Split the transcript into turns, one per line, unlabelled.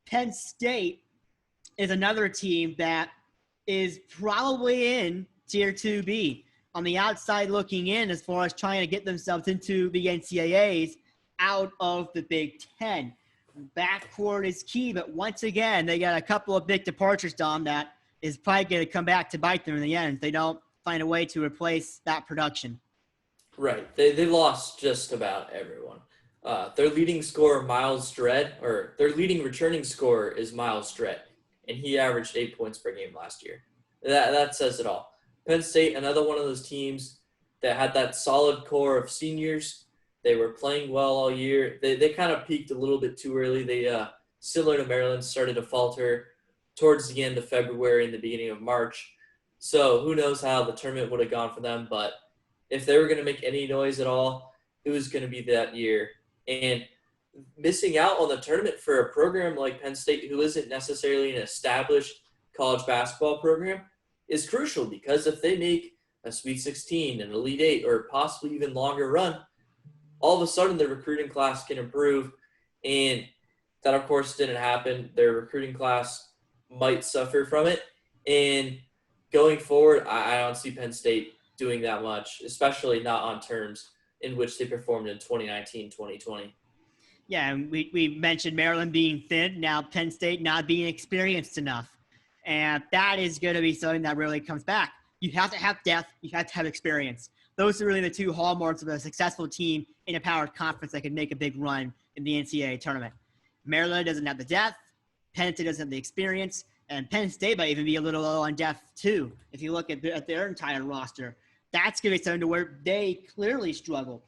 Penn State is another team that is probably in Tier 2B on the outside looking in as far as trying to get themselves into the NCAAs out of the Big Ten. Backcourt is key, but once again, they got a couple of big departures, Dom, that is probably going to come back to bite them in the end if they don't find a way to replace that production.
Right. They lost just about everyone. Their leading scorer, Miles Dredd, or their leading returning scorer is Miles Dredd, and he averaged 8 points per game last year. That says it all. Penn State, another one of those teams that had that solid core of seniors. They were playing well all year. They kind of peaked a little bit too early. They, similar to Maryland, started to falter towards the end of February and the beginning of March. So who knows how the tournament would have gone for them, but if they were going to make any noise at all, it was going to be that year. And missing out on the tournament for a program like Penn State, who isn't necessarily an established college basketball program, is crucial because if they make a Sweet 16, an Elite 8, or possibly even longer run, all of a sudden the recruiting class can improve. And that, of course, didn't happen. Their recruiting class might suffer from it. And going forward, I don't see Penn State doing that much, especially not on terms in which they performed in 2019-2020.
Yeah, and we mentioned Maryland being thin, now Penn State not being experienced enough. And that is going to be something that really comes back. You have to have depth. You have to have experience. Those are really the two hallmarks of a successful team in a powered conference that can make a big run in the NCAA tournament. Maryland doesn't have the depth. Penn State doesn't have the experience. And Penn State might even be a little low on depth, too, if you look at their entire roster. That's going to be something to where they clearly struggle.